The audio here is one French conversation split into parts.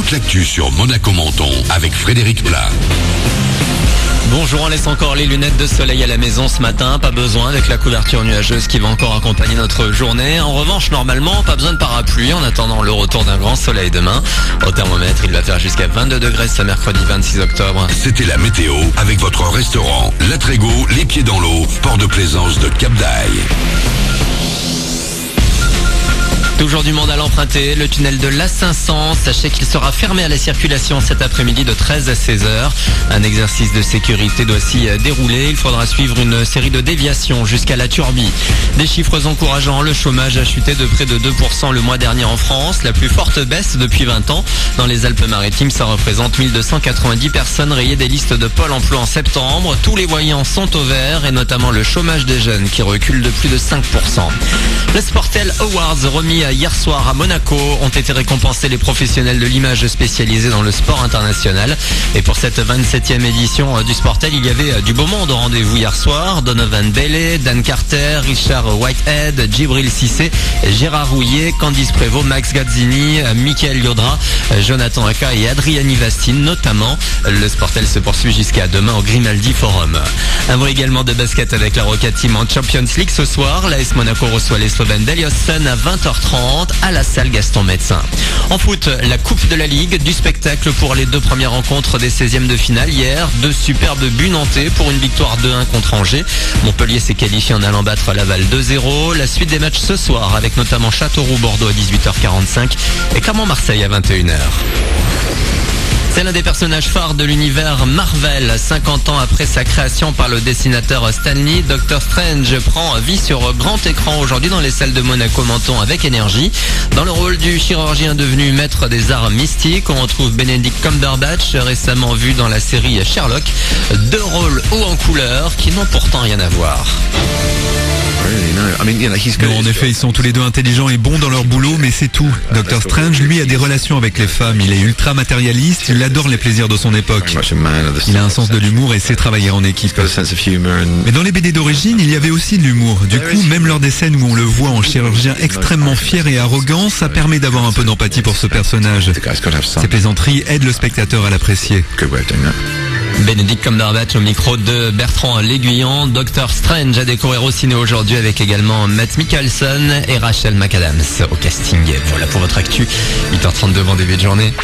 toute l'actu sur Monaco Menton avec Frédéric Plat. Bonjour, on laisse encore les lunettes de soleil à la maison ce matin, pas besoin avec la couverture nuageuse qui va encore accompagner notre journée. En revanche, normalement, pas besoin de parapluie en attendant le retour d'un grand soleil demain. Au thermomètre, il va faire jusqu'à 22 degrés ce mercredi 26 octobre. C'était la météo avec votre restaurant La Trégo, les pieds dans l'eau, port de plaisance de Cap d'Aille. Toujours du monde à l'emprunter, le tunnel de l'A500, sachez qu'il sera fermé à la circulation cet après-midi de 13 à 16 heures. Un exercice de sécurité doit s'y dérouler, il faudra suivre une série de déviations jusqu'à la Turbie. Des chiffres encourageants, le chômage a chuté de près de 2% le mois dernier en France, la plus forte baisse depuis 20 ans. Dans les Alpes-Maritimes, ça représente 1290 personnes rayées des listes de Pôle emploi en septembre. Tous les voyants sont au vert et notamment le chômage des jeunes qui recule de plus de 5%. Le Sportel Awards remis hier soir à Monaco ont été récompensés les professionnels de l'image spécialisés dans le sport international. Et pour cette 27e édition du Sportel, il y avait du beau monde au rendez-vous hier soir. Donovan Bailey, Dan Carter, Richard Whitehead, Djibril Cissé, Gérard Rouillet, Candice Prévost, Max Gazzini, Mickaël Liodra, Jonathan Aka et Adriani Vastine notamment. Le Sportel se poursuit jusqu'à demain au Grimaldi Forum. Un mot également de basket avec la Rocket Team en Champions League ce soir. L'AS Monaco reçoit les Slovènes d'Eliosson à 20h30 à la salle Gaston Médecin. En foot, la Coupe de la Ligue, du spectacle pour les deux premières rencontres des 16e de finale. Hier, deux superbes buts nantais pour une victoire 2-1 contre Angers. Montpellier s'est qualifié en allant battre Laval 2-0. La suite des matchs ce soir avec notamment Châteauroux-Bordeaux à 18h45 et Clermont-Marseille à 21h. C'est l'un des personnages phares de l'univers Marvel. 50 ans après sa création par le dessinateur Stan Lee, Doctor Strange prend vie sur grand écran aujourd'hui dans les salles de Monaco Menton avec énergie. Dans le rôle du chirurgien devenu maître des arts mystiques, on retrouve Benedict Cumberbatch, récemment vu dans la série Sherlock. Deux rôles haut en couleur qui n'ont pourtant rien à voir. Non, en effet, ils sont tous les deux intelligents et bons dans leur boulot, mais c'est tout. Dr Strange, lui, a des relations avec les femmes. Il est ultra matérialiste, il adore les plaisirs de son époque. Il a un sens de l'humour et sait travailler en équipe. Mais dans les BD d'origine, il y avait aussi de l'humour. Du coup, même lors des scènes où on le voit en chirurgien extrêmement fier et arrogant, ça permet d'avoir un peu d'empathie pour ce personnage. Ces plaisanteries aident le spectateur à l'apprécier. Benedict Cumberbatch au micro de Bertrand L'Aiguillon. Doctor Strange à découvrir au ciné aujourd'hui avec également Matt Mikkelsen et Rachel McAdams au casting. Voilà pour votre actu. 8h32 bon début de journée.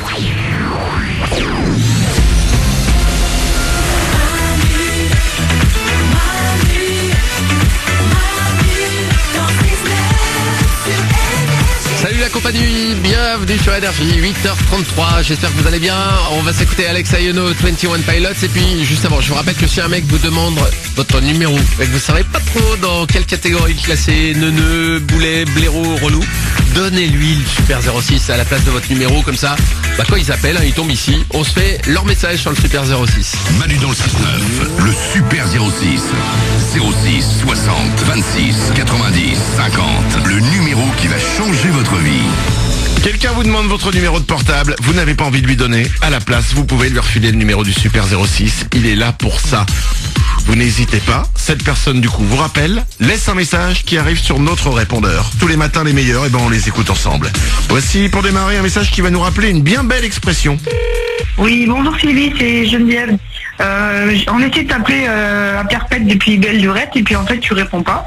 Salut la compagnie, bienvenue sur Énergie, 8h33, j'espère que vous allez bien. On va s'écouter Alex Ayono, 21 Pilots. Et puis juste avant, je vous rappelle que si un mec vous demande votre numéro et que vous savez pas trop dans quelle catégorie classer, neuneu, boulet, blaireau, relou, donnez-lui le Super 06 à la place de votre numéro, comme ça, quand ils appellent, ils tombent ici, on se fait leur message sur le Super 06. Manu dans le 6-9, le Super 06. 06 60 26 90 50. Le numéro qui va changer votre vie. Quelqu'un vous demande votre numéro de portable, vous n'avez pas envie de lui donner, à la place, vous pouvez lui refiler le numéro du Super 06, il est là pour ça. Vous n'hésitez pas, cette personne du coup vous rappelle, laisse un message qui arrive sur notre répondeur. Tous les matins les meilleurs, et on les écoute ensemble. Voici pour démarrer un message qui va nous rappeler une bien belle expression. Oui, bonjour Sylvie, c'est Geneviève. On essaie de t'appeler à perpète depuis belle lurette et puis en fait tu réponds pas.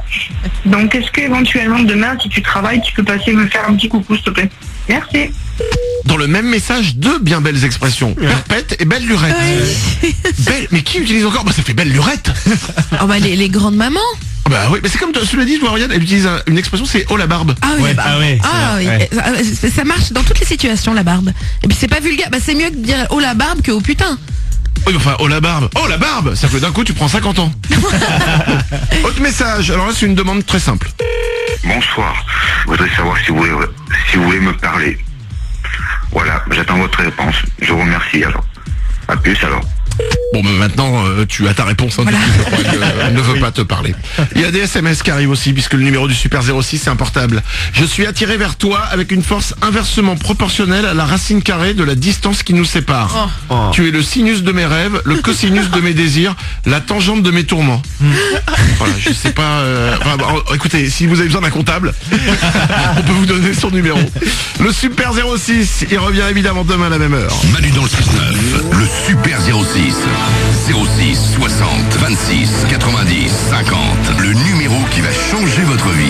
Donc est-ce que éventuellement demain si tu travailles tu peux passer me faire un petit coucou s'il te plaît. Merci. Dans le même message, deux bien belles expressions, perpète et belle lurette. Belle, mais qui utilise encore? Ça fait belle lurette. Oh les grandes mamans. Bah oui, mais c'est comme tu l'as dit, Floriane, elle utilise une expression, c'est oh la barbe. Ah oui, ça marche dans toutes les situations la barbe. Et puis c'est pas vulgaire, c'est mieux que de dire oh la barbe que oh putain. Oui, enfin, oh la barbe. Oh la barbe. Ça fait d'un coup tu prends 50 ans. Autre message, alors là c'est une demande très simple. Bonsoir, je voudrais savoir si vous voulez me parler. Voilà, j'attends votre réponse. Je vous remercie alors. À plus alors. Bon, mais maintenant, tu as ta réponse. Hein, Voilà. je crois qu'elle ne veut pas te parler. Il y a des SMS qui arrivent aussi, puisque le numéro du Super 06, c'est un portable. Je suis attiré vers toi avec une force inversement proportionnelle à la racine carrée de la distance qui nous sépare. Tu es le sinus de mes rêves, le cosinus de mes désirs, la tangente de mes tourments. Voilà, je sais pas... écoutez, si vous avez besoin d'un comptable, on peut vous donner son numéro. Le Super 06, il revient évidemment demain à la même heure. Manu dans le 6-9, le Super 06. 06 60 26 90 50. Le numéro qui va changer votre vie.